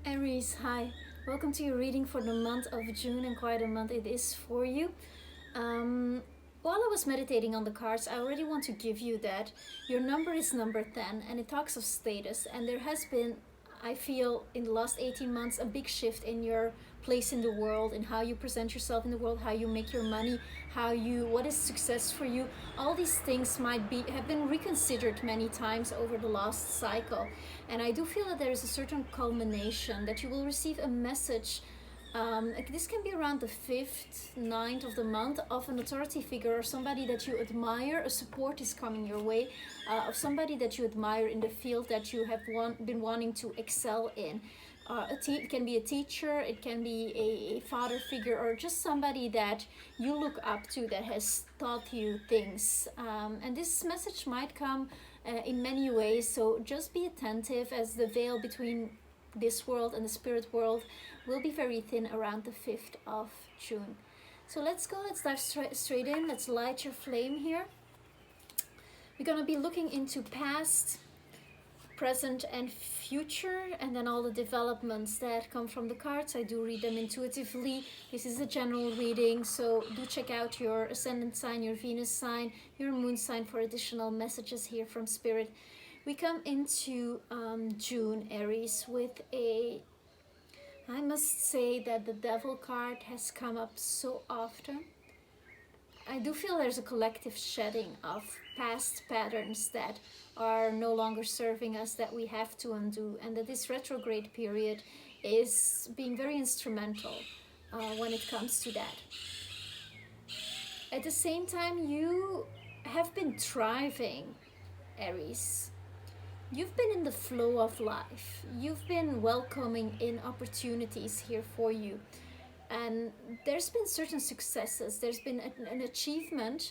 Aries, hi. Welcome to your reading for the month of June, and quite a month it is for you. While I was meditating on the cards, I already want to give you that your number is number 10, and it talks of status. And there has been, I feel, in the last 18 months, a big shift in your place in the world, in how you present yourself in the world, how you make your money, what is success for you. All these things have been reconsidered many times over the last cycle. And I do feel that there is a certain culmination, that you will receive a message. This can be around the 5th, 9th of the month, of an authority figure or somebody that you admire. A support is coming your way of somebody that you admire in the field that you have been wanting to excel in. It can be a teacher, it can be a father figure, or just somebody that you look up to that has taught you things. And this message might come in many ways, so just be attentive, as the veil between this world and the spirit world will be very thin around the 5th of June. So let's dive straight in. Let's light your flame here. We're going to be looking into past, present and future, and then all the developments that come from the cards. I do read them intuitively. This is a general reading, so do check out your ascendant sign, your Venus sign, your moon sign for additional messages here from Spirit. We come into June, Aries, with I must say that the Devil card has come up so often. I do feel there's a collective shedding of past patterns that are no longer serving us, that we have to undo, and that this retrograde period is being very instrumental when it comes to that. At the same time, you have been thriving, Aries. You've been in the flow of life. You've been welcoming in opportunities here for you. And there's been certain successes. There's been an achievement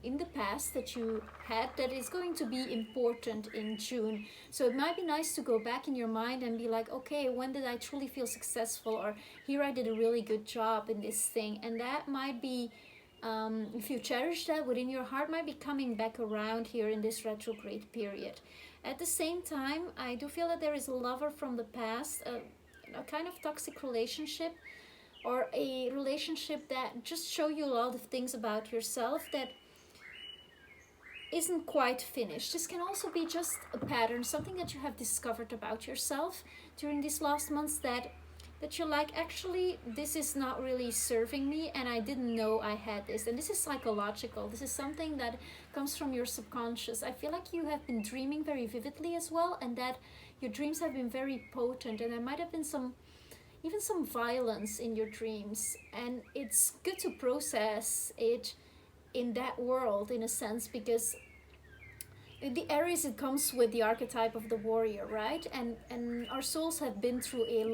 in the past that you had that is going to be important in June. So it might be nice to go back in your mind and be like, okay, when did I truly feel successful? Or here I did a really good job in this thing. And that might be, if you cherish that within your heart, might be coming back around here in this retrograde period. At the same time, I do feel that there is a lover from the past, a kind of toxic relationship, or a relationship that just show you a lot of things about yourself that isn't quite finished. This can also be just a pattern, something that you have discovered about yourself during these last months that you're like, actually, this is not really serving me, and I didn't know I had this. And this is psychological. This is something that comes from your subconscious. I feel like you have been dreaming very vividly as well, and that your dreams have been very potent, and there might have been even some violence in your dreams. And it's good to process it in that world, in a sense, because the Aries, it comes with the archetype of the warrior, right? And our souls have been through a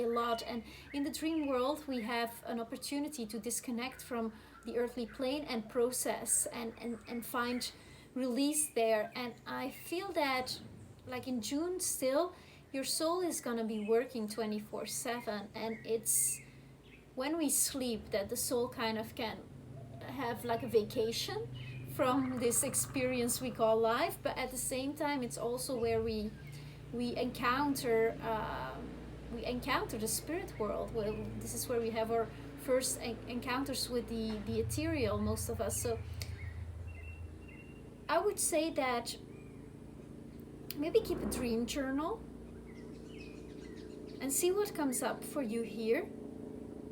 lot, and in the dream world we have an opportunity to disconnect from the earthly plane and process and find release there. And I feel that, like in June still, your soul is gonna be working 24/7, and it's when we sleep that the soul kind of can have like a vacation from this experience we call life. But at the same time, it's also where we encounter the spirit world. Well, this is where we have our first encounters with the ethereal, most of us. So I would say that maybe keep a dream journal and see what comes up for you here.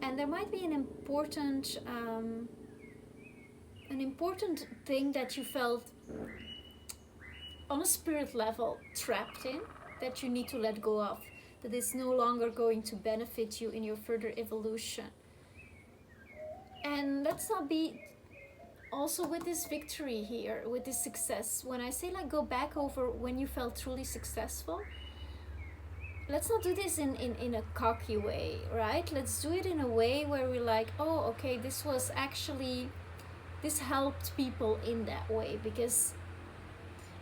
And there might be an important thing that you felt on a spirit level trapped in, that you need to let go of, that is no longer going to benefit you in your further evolution. And let's not be also with this victory here, with this success. When I say like go back over when you felt truly successful, let's not do this in a cocky way, right? Let's do it in a way where we're like, oh, okay, this helped people in that way, because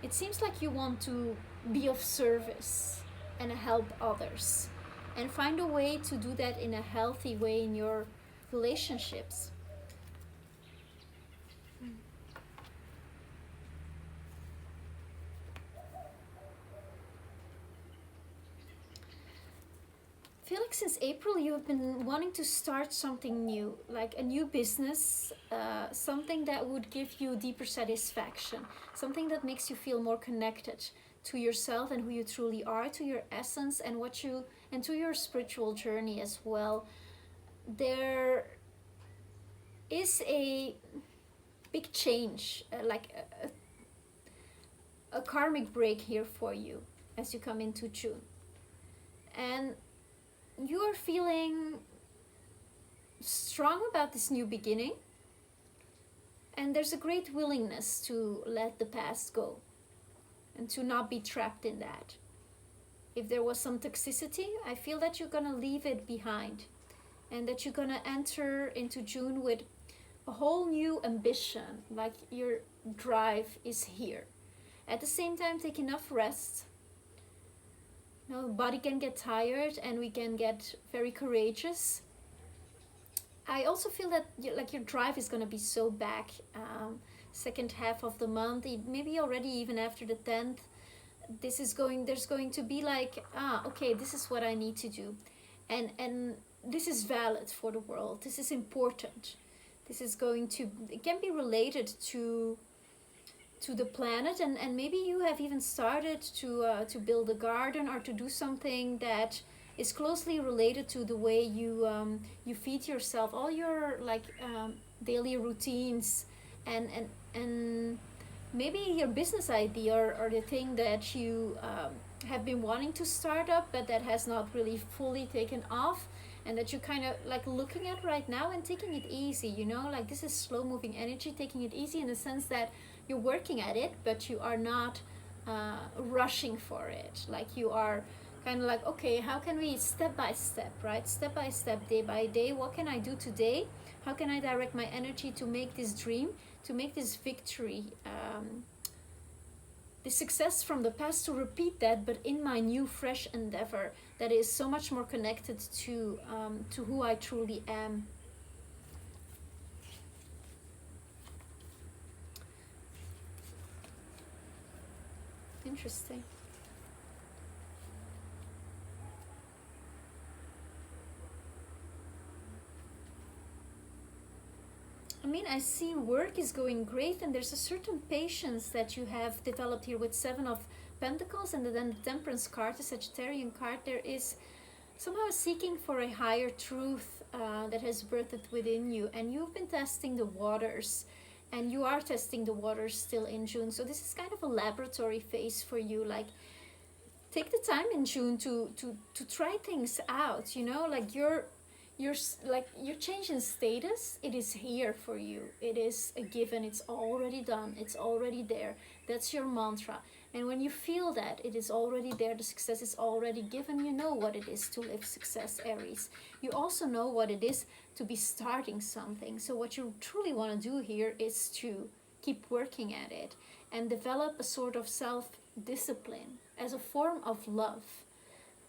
it seems like you want to be of service and help others, and find a way to do that in a healthy way in your relationships. feel like since April you have been wanting to start something new, like a new business, something that would give you deeper satisfaction, something that makes you feel more connected to yourself and who you truly are, to your essence and and to your spiritual journey as well. There is a big change, a karmic break here for you as you come into June. And you are feeling strong about this new beginning, and there's a great willingness to let the past go and to not be trapped in that. If there was some toxicity, I feel that you're gonna leave it behind, and that you're gonna enter into June with a whole new ambition, like your drive is here. At the same time, take enough rest. The body can get tired and we can get very courageous. I also feel that your drive is going to be so back second half of the month, maybe already even after the 10th. There's going to be like, okay, this is what I need to do. And this is valid for the world. This is important. This is it can be related to the planet, and maybe you have even started to build a garden or to do something that is closely related to the way you feed yourself, all your daily routines, and maybe your business idea or the thing that you have been wanting to start up but that has not really fully taken off, and that you're kind of like looking at right now and taking it easy, like this is slow moving energy, taking it easy in the sense that you're working at it, but you are not rushing for it. Like you are kind of like, okay, how can we step by step, right? Step by step, day by day. What can I do today? How can I direct my energy to make this dream, to make this victory, the success from the past, to repeat that, but in my new, fresh endeavor that is so much more connected to who I truly am. Interesting. I mean, I see work is going great, and there's a certain patience that you have developed here with Seven of Pentacles, and then the Temperance card, the Sagittarian card. There is somehow seeking for a higher truth that has birthed within you, and you've been testing the waters. And you are testing the waters still in June. So this is kind of a laboratory phase for you. Like, take the time in June to try things out, like your change in status, it is here for you. It is a given. It's already done. It's already there. That's your mantra. And when you feel that it is already there, the success is already given, you know what it is to live success, Aries. You also know what it is to be starting something. So what you truly want to do here is to keep working at it and develop a sort of self-discipline as a form of love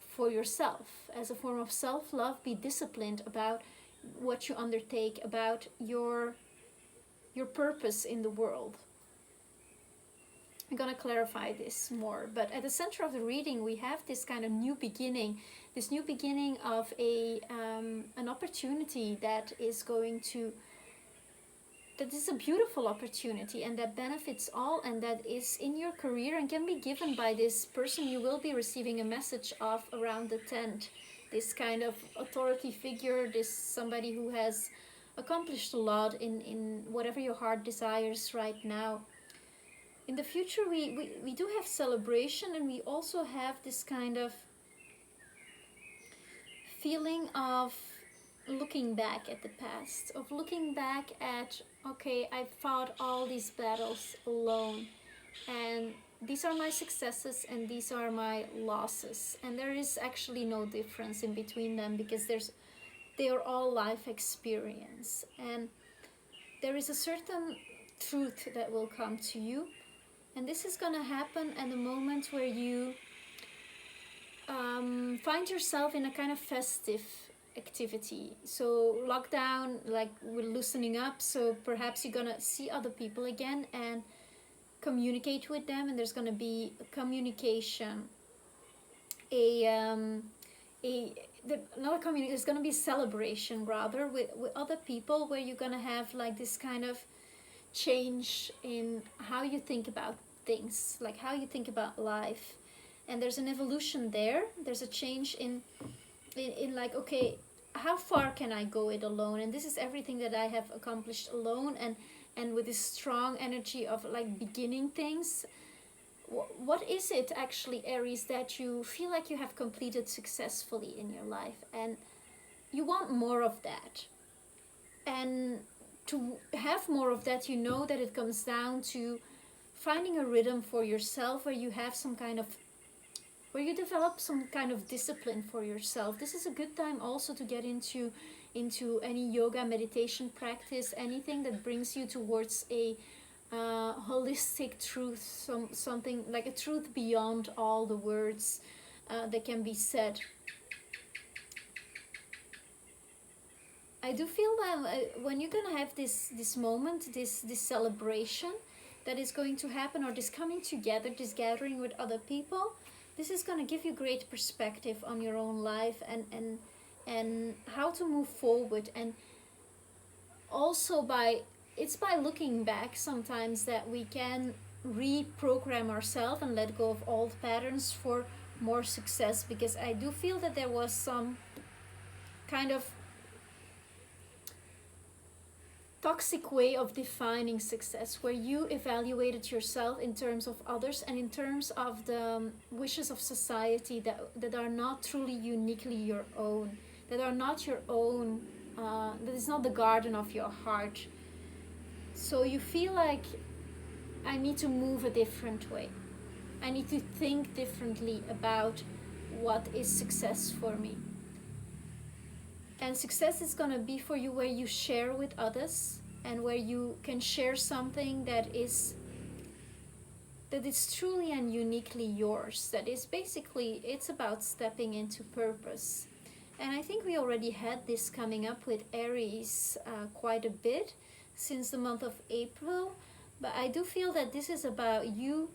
for yourself, as a form of self-love. Be disciplined about what you undertake, about your purpose in the world. I'm going to clarify this more, but at the center of the reading we have this kind of new beginning, this new beginning of an opportunity that is a beautiful opportunity and that benefits all, and that is in your career and can be given by this person you will be receiving a message of around the 10th. This kind of authority figure, this somebody who has accomplished a lot in whatever your heart desires right now. In the future, we do have celebration, and we also have this kind of feeling of looking back at the past, of looking back at, okay, I fought all these battles alone, and these are my successes and these are my losses, and there is actually no difference in between them, because they are all life experience, and there is a certain truth that will come to you. And this is going to happen at the moment where you find yourself in a kind of festive activity. So lockdown, like, we're loosening up, so perhaps you're going to see other people again and communicate with them, and there's going to be a communication, a another community is going to be celebration rather with other people, where you're going to have like this kind of change in how you think about things, like how you think about life. And there's an evolution there. There's a change in like, okay, how far can I go it alone? And this is everything that I have accomplished alone, and with this strong energy of like beginning things. What is it actually, Aries, that you feel like you have completed successfully in your life, and you want more of that? And to have more of that, you know that it comes down to finding a rhythm for yourself, where you have some kind of, where you develop some kind of discipline for yourself. This is a good time also to get into any yoga, meditation practice, anything that brings you towards a holistic truth, something like a truth beyond all the words that can be said. I do feel that when you're gonna have this moment, this celebration that is going to happen, or this coming together, this gathering with other people, this is gonna give you great perspective on your own life, and how to move forward. And also it's by looking back sometimes that we can reprogram ourselves and let go of old patterns for more success. Because I do feel that there was some kind of toxic way of defining success, where you evaluated yourself in terms of others and in terms of the wishes of society that are not truly uniquely your own, that are not your own, that is not the garden of your heart. So you feel like, I need to move a different way. I need to think differently about what is success for me. And success is going to be for you where you share with others, and where you can share something that is truly and uniquely yours. That is basically, it's about stepping into purpose. And I think we already had this coming up with Aries quite a bit since the month of April. But I do feel that this is about you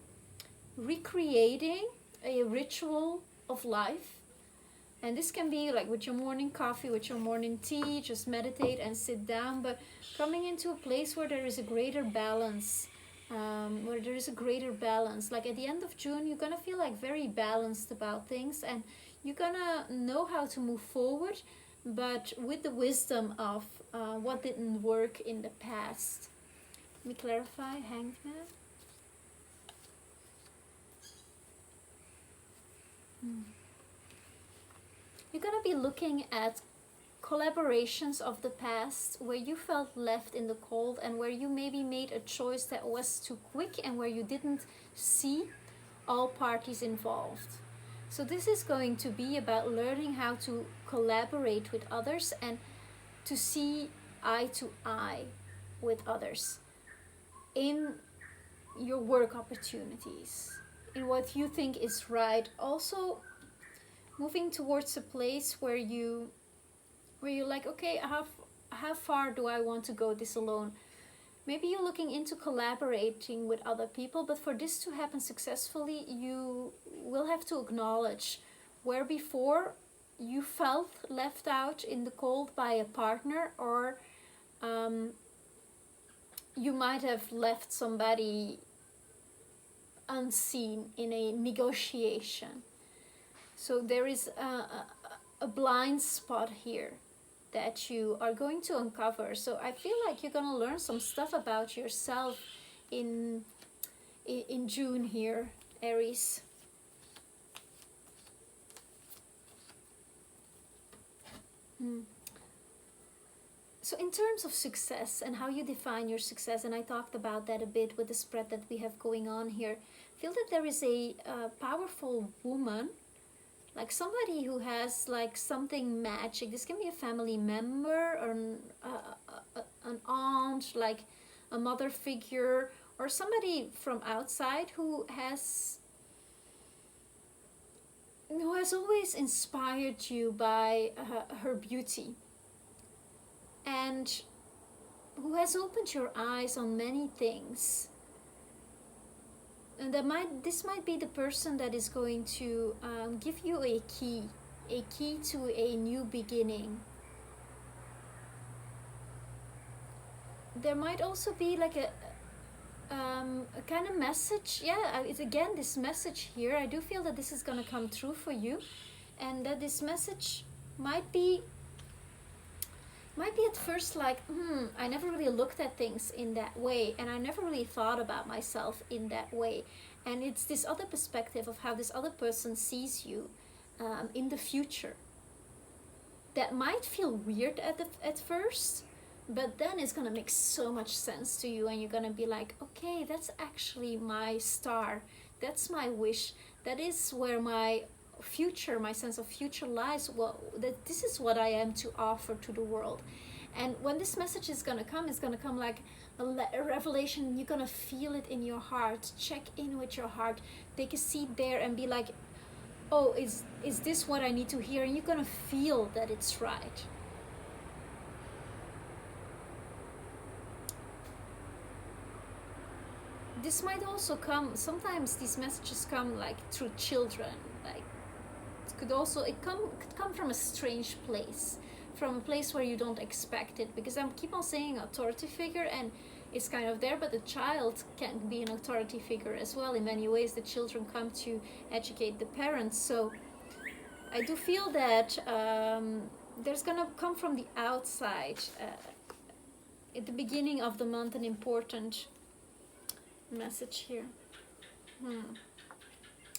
recreating a ritual of life. And this can be like with your morning coffee, with your morning tea, just meditate and sit down, but coming into a place where there is a greater balance, Like at the end of June, you're gonna feel like very balanced about things, and you're gonna know how to move forward, but with the wisdom of what didn't work in the past. Let me clarify, Hanged Man. You're gonna be looking at collaborations of the past where you felt left in the cold, and where you maybe made a choice that was too quick, and where you didn't see all parties involved. So this is going to be about learning how to collaborate with others and to see eye to eye with others in your work opportunities, in what you think is right. Also moving towards a place where you're like, okay, how far do I want to go this alone? Maybe you're looking into collaborating with other people, but for this to happen successfully, you will have to acknowledge where before you felt left out in the cold by a partner, or you might have left somebody unseen in a negotiation. So there is a blind spot here that you are going to uncover. So I feel like you're going to learn some stuff about yourself in June here, Aries. So in terms of success and how you define your success, and I talked about that a bit with the spread that we have going on here, I feel that there is a powerful woman, like somebody who has like something magic. This can be a family member, or an aunt, like a mother figure, or somebody from outside who has always inspired you by her beauty, and who has opened your eyes on many things. And this might be the person that is going to give you a key a key to a new beginning. There might also be like a kind of message. Yeah, it's again this message here. I do feel that this is gonna come true for you, and that this message might be at first like, I never really looked at things in that way, and I never really thought about myself in that way. And it's this other perspective of how this other person sees you in the future. That might feel weird at first, but then it's gonna make so much sense to you, and you're gonna be like, okay, that's actually my star. That's my wish. That is where my future, my sense of future lies. Well, that this is what I am to offer to the world. And when this message is gonna come, it's gonna come like a revelation. You're gonna feel it in your heart. Check in with your heart. Take a seat there and be like, oh, is this what I need to hear? And you're gonna feel that it's right. This might also come, sometimes these messages come like through children. Like it could come from a strange place, from a place where you don't expect it, because I keep on saying authority figure, and it's kind of there, but the child can be an authority figure as well. In many ways the children come to educate the parents. So I do feel that there's gonna come from the outside at the beginning of the month an important message here.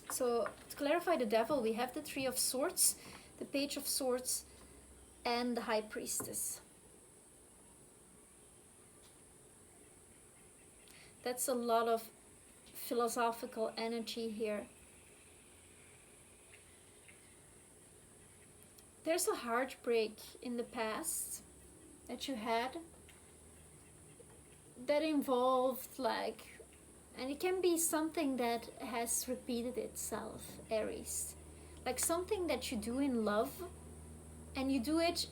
So to clarify the devil, we have the Three of Swords, the Page of Swords, and the High Priestess. That's a lot of philosophical energy here. There's a heartbreak in the past that you had that involved like, and it can be something that has repeated itself, Aries. Like something that you do in love, and you do it,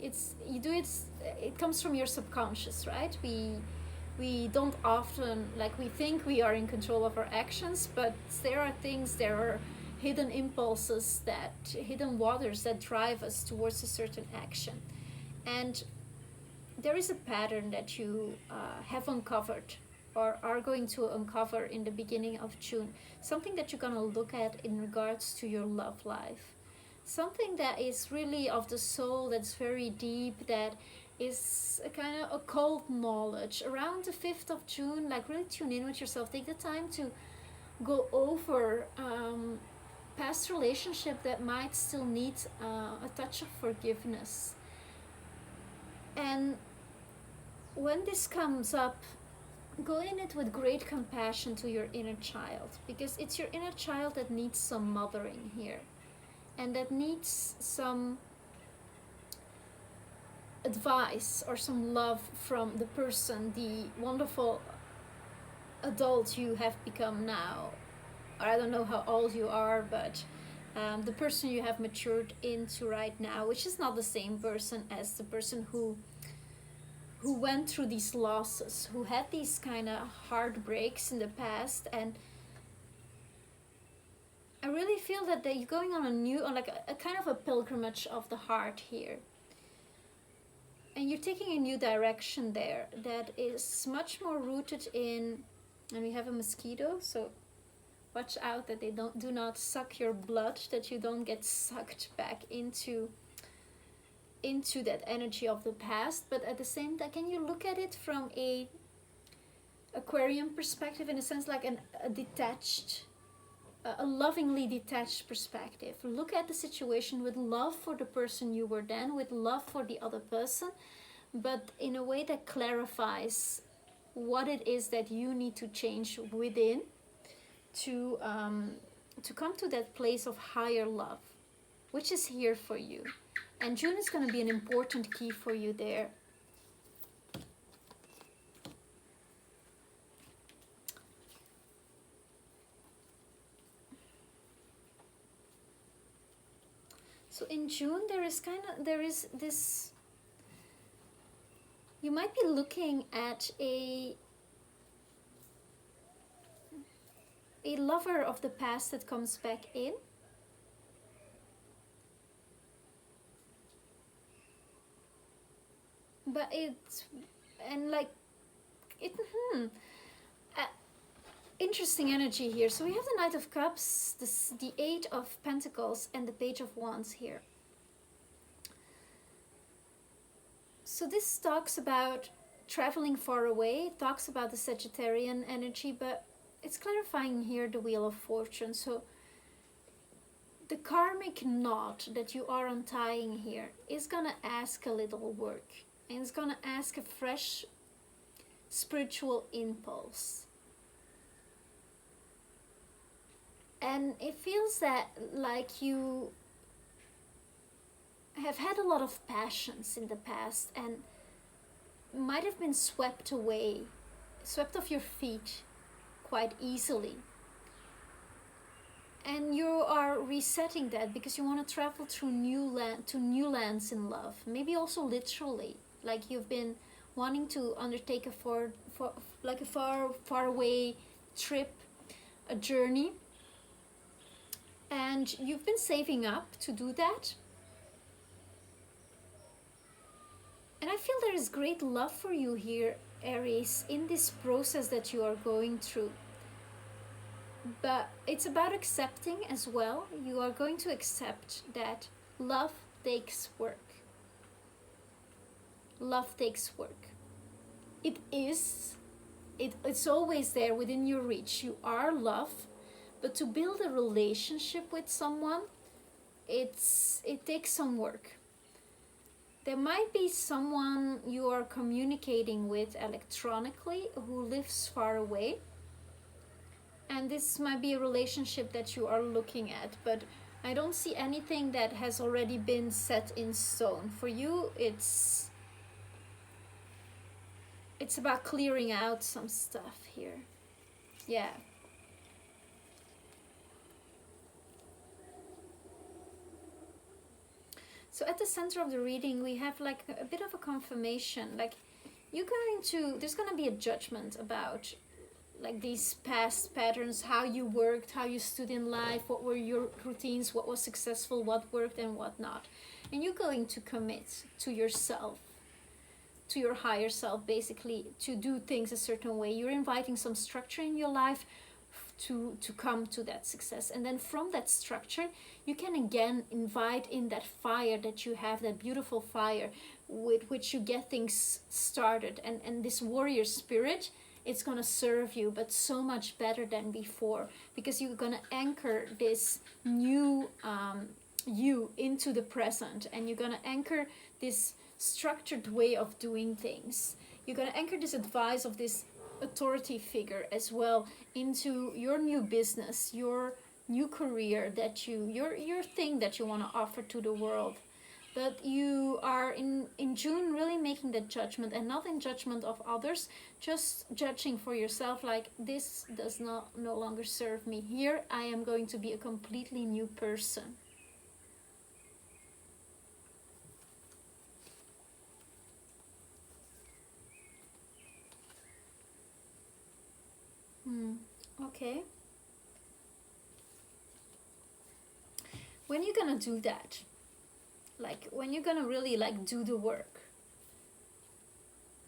it comes from your subconscious, right? We don't often, like, we think we are in control of our actions, but there are hidden impulses, hidden waters that drive us towards a certain action. And there is a pattern that you have uncovered, or are going to uncover in the beginning of June. Something that you're going to look at in regards to your love life. Something that is really of the soul, that's very deep, that is a kind of occult knowledge. Around the 5th of June, like really tune in with yourself. Take the time to go over past relationship that might still need a touch of forgiveness. And when this comes up, go in it with great compassion to your inner child, because it's your inner child that needs some mothering here, and that needs some advice or some love from the person, the wonderful adult you have become now. Or I don't know how old you are, but the person you have matured into right now, which is not the same person as the person who went through these losses, who had these kind of heartbreaks in the past. And I really feel that you're going on a kind of a pilgrimage of the heart here. And you're taking a new direction there that is much more rooted in, and we have a mosquito, so watch out that they do not suck your blood, that you don't get sucked back into that energy of the past. But at the same time, can you look at it from a Aquarian perspective, in a sense, like a detached, a lovingly detached perspective? Look at the situation with love for the person you were then, with love for the other person, but in a way that clarifies what it is that you need to change within to come to that place of higher love, which is here for you. And June is going to be an important key for you there. So in June there is this, you might be looking at a lover of the past that comes back in. but it's, and like it, uh, interesting energy here. So we have the Knight of Cups, the Eight of Pentacles, and the Page of Wands here. So this talks about traveling far away, talks about the Sagittarian energy, but it's clarifying here the Wheel of Fortune. So the karmic knot that you are untying here is gonna ask a little work, and it's gonna ask a fresh spiritual impulse. And it feels that like you have had a lot of passions in the past and might have been swept away, swept off your feet quite easily. And you are resetting that because you want to travel through new lands in love. Maybe also literally, like you've been wanting to undertake a far away trip, a journey, and you've been saving up to do that. And I feel there is great love for you here, Aries, in this process that you are going through. But it's about accepting as well. You are going to accept that love takes work. Love takes work. It's always there within your reach. You are love, but to build a relationship with someone, it takes some work. There might be someone you are communicating with electronically who lives far away. And this might be a relationship that you are looking at, but I don't see anything that has already been set in stone. For you, it's about clearing out some stuff here. Yeah. So at the center of the reading, we have like a bit of a confirmation. Like there's going to be a judgment about like these past patterns, how you worked, how you stood in life, what were your routines, what was successful, what worked and what not. And you're going to commit to yourself, to your higher self, basically, to do things a certain way. You're inviting some structure in your life to come to that success. And then from that structure, you can again invite in that fire that you have, that beautiful fire with which you get things started. And this warrior spirit, it's going to serve you, but so much better than before, because you're going to anchor this new you into the present, and you're going to anchor this structured way of doing things. You're going to anchor this advice of this authority figure as well into your new business, your new career, your thing that you want to offer to the world. But you are in June really making that judgment, and not in judgment of others, just judging for yourself, like this does no longer serve me. Here I am going to be a completely new person. Okay. When you're gonna do that, like when you're gonna really like do the work,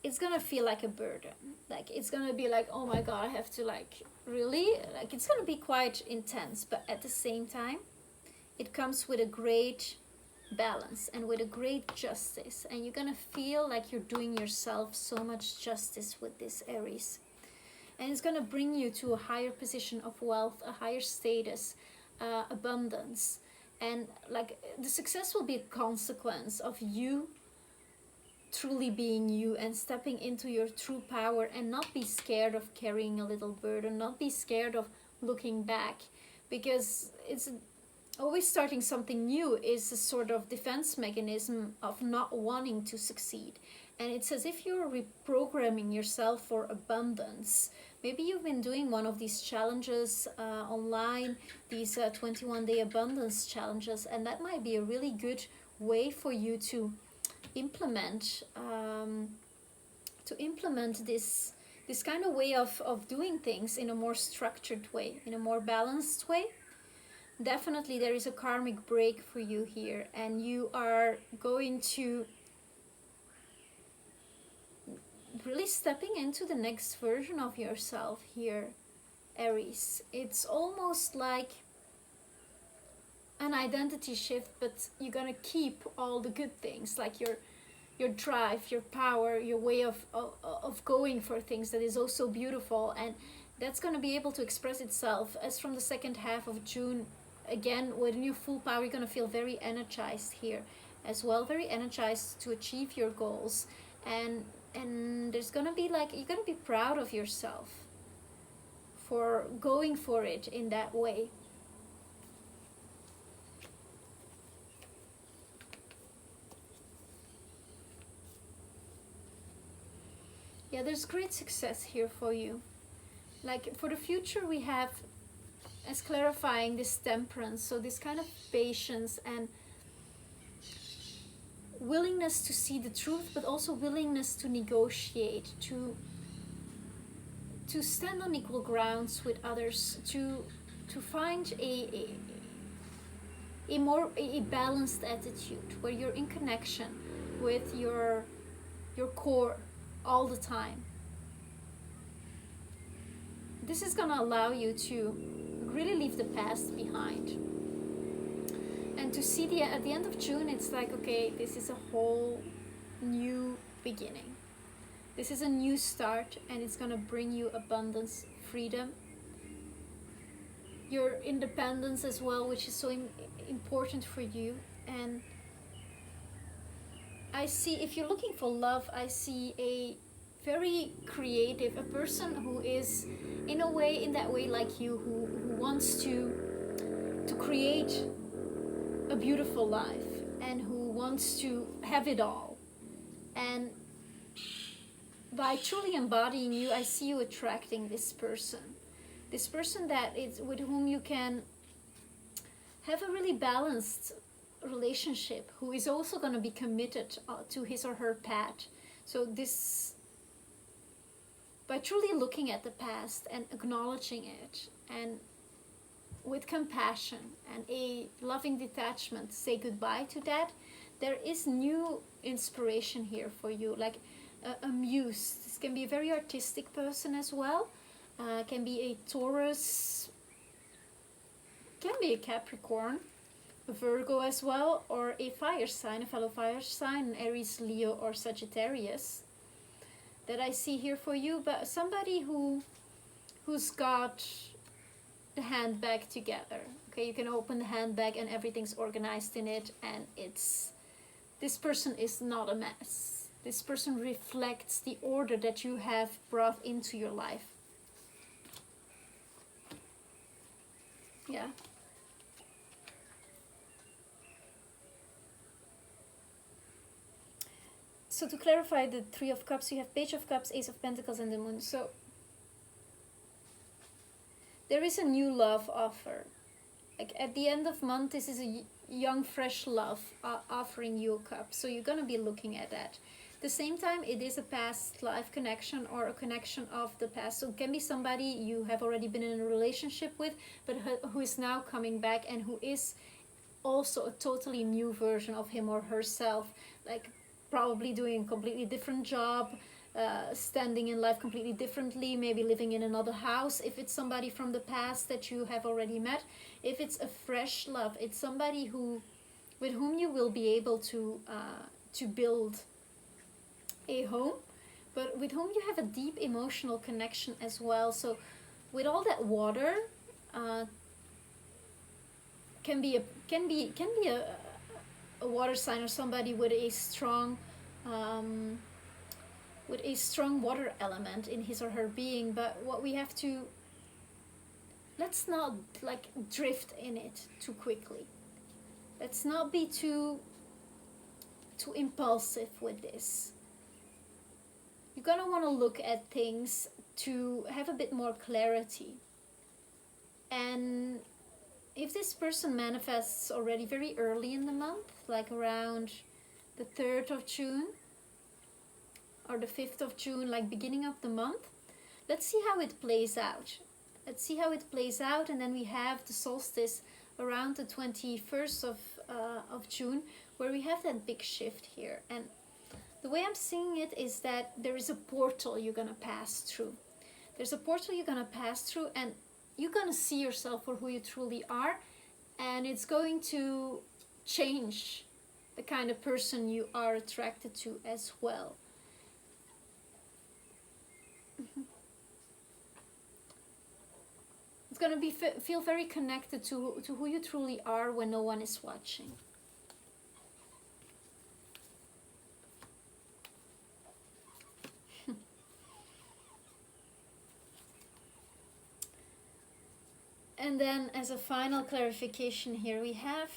it's gonna feel like a burden. Like it's gonna be like, oh my god, I have to like really, like it's gonna be quite intense. But at the same time, it comes with a great balance and with a great justice, and you're gonna feel like you're doing yourself so much justice with this Aries. And it's gonna bring you to a higher position of wealth, a higher status, abundance. And like the success will be a consequence of you truly being you and stepping into your true power, and not be scared of carrying a little burden, not be scared of looking back, because it's always starting something new is a sort of defense mechanism of not wanting to succeed. And it's as if you're reprogramming yourself for abundance. Maybe you've been doing one of these challenges online, these 21-day abundance challenges, and that might be a really good way for you to implement this kind of way of doing things in a more structured way, in a more balanced way. Definitely there is a karmic break for you here, and you are going to really stepping into the next version of yourself here, Aries. It's almost like an identity shift, but you're gonna keep all the good things, like your drive, your power, your way of going for things that is also beautiful, and that's gonna be able to express itself as from the second half of June. Again, with new full power, you're gonna feel very energized here as well, very energized to achieve your goals, and there's gonna be like, you're gonna be proud of yourself for going for it in that way. Yeah, there's great success here for you. Like for the future, we have as clarifying this temperance, so this kind of patience and willingness to see the truth, but also willingness to negotiate, to stand on equal grounds with others, to find a more balanced attitude where you're in connection with your core all the time. This is gonna allow you to really leave the past behind, and to see at the end of June, it's like, okay, this is a whole new beginning. This is a new start, and it's gonna bring you abundance, freedom, your independence as well, which is so important for you. And I see, if you're looking for love, I see a very creative, a person who is in a way, in that way like you, who wants to create a beautiful life, and who wants to have it all. And by truly embodying you, I see you attracting this person that is with whom you can have a really balanced relationship, who is also going to be committed to his or her path. So this, by truly looking at the past and acknowledging it, and with compassion and a loving detachment, say goodbye to that, there is new inspiration here for you, like a muse. This can be a very artistic person as well, can be a Taurus, can be a Capricorn, a Virgo as well, or a fire sign, a fellow fire sign, an Aries, Leo, or Sagittarius, that I see here for you. But somebody who's got the handbag together. Okay, you can open the handbag and everything's organized in it, and this person is not a mess. This person reflects the order that you have brought into your life. Yeah. So to clarify the Three of Cups, you have Page of Cups, Ace of Pentacles, and the Moon. So there is a new love offer. Like at the end of month, this is a young, fresh love offering you a cup. So you're going to be looking at that. At the same time, it is a past life connection, or a connection of the past. So it can be somebody you have already been in a relationship with, but who is now coming back, and who is also a totally new version of him or herself. Like probably doing a completely different job, standing in life completely differently, maybe living in another house, if it's somebody from the past that you have already met. If it's a fresh love, it's somebody with whom you will be able to build a home, but with whom you have a deep emotional connection as well. So with all that water, can be a water sign, or somebody with a strong water element in his or her being. But what we have to, let's not like drift in it too quickly. Let's not be too impulsive with this. You're gonna want to look at things to have a bit more clarity. And if this person manifests already very early in the month, like around the 3rd of June or the 5th of June, like beginning of the month, let's see how it plays out. Let's see how it plays out, and then we have the solstice around the 21st of June, where we have that big shift here. And The way I'm seeing it is that there is a portal you're gonna pass through. There's a portal you're gonna pass through, and you're gonna see yourself for who you truly are, and it's going to change the kind of person you are attracted to as well. It's going to feel very connected to who you truly are when no one is watching. And then as a final clarification here, we have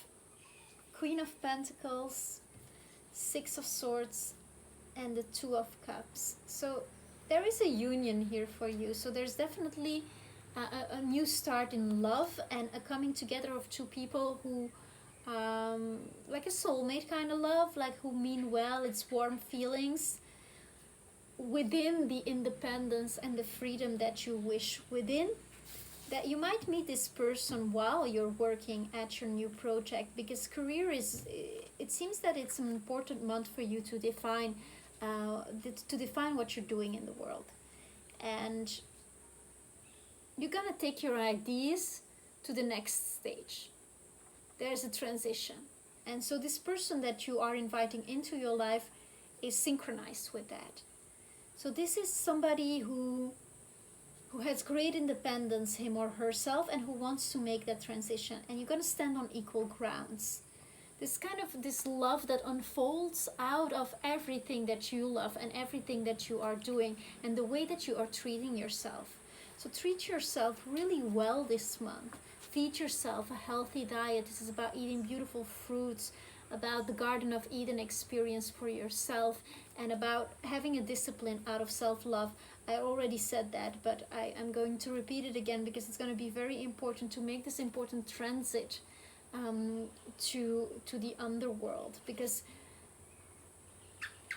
Queen of Pentacles, Six of Swords, and the Two of Cups. So there is a union here for you. So there's definitely a new start in love, and a coming together of two people who, like a soulmate kind of love, like who mean well. It's warm feelings within the independence and the freedom that you wish within. That you might meet this person while you're working at your new project, because career is, it seems that it's an important month for you to define what you're doing in the world. And you're gonna take your ideas to the next stage. There's a transition. And so this person that you are inviting into your life is synchronized with that. So this is somebody who has great independence, him or herself, and who wants to make that transition. And you're going to stand on equal grounds. This kind of this love that unfolds out of everything that you love and everything that you are doing, and the way that you are treating yourself. So treat yourself really well this month. Feed yourself a healthy diet. This is about eating beautiful fruits, about the Garden of Eden experience for yourself, and about having a discipline out of self-love. I already said that, but I'm going to repeat it again, because it's going to be very important to make this important transit to the underworld, because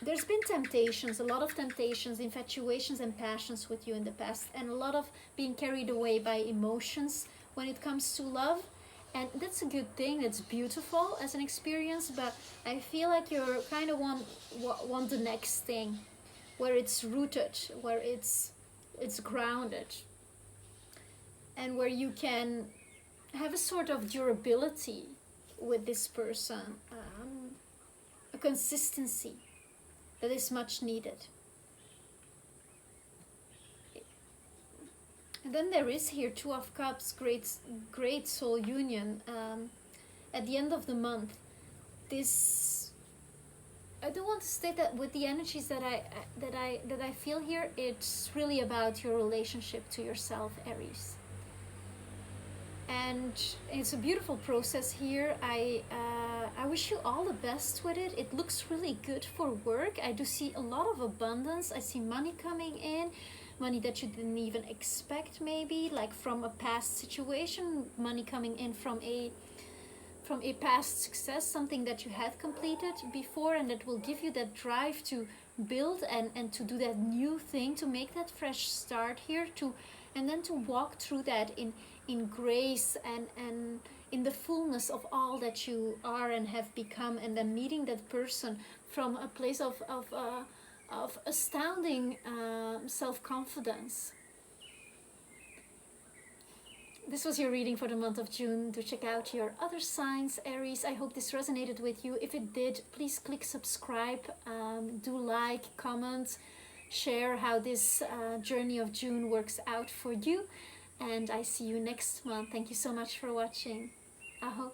there's been temptations, a lot of temptations, infatuations and passions with you in the past, and a lot of being carried away by emotions when it comes to love. And that's a good thing, that's beautiful as an experience, but I feel like you're kind of want the next thing, where it's rooted, where it's grounded, and where you can have a sort of durability with this person, a consistency that is much needed. And then there is here Two of Cups, great soul union. At the end of the month, this, I do want to state that with the energies that I feel here, it's really about your relationship to yourself, Aries. And it's a beautiful process here. I wish you all the best with it. It looks really good for work. I do see a lot of abundance. I see money coming in, money that you didn't even expect, maybe like from a past situation, money coming in from a past success, something that you had completed before, and that will give you that drive to build and to do that new thing, to make that fresh start here, and then to walk through that in grace and in the fullness of all that you are and have become, and then meeting that person from a place of astounding self-confidence. This was your reading for the month of June. Do check out your other signs, Aries. I hope this resonated with you. If it did, please click subscribe, do like, comment, share how this journey of June works out for you. And I see you next month. Thank you so much for watching. Aho.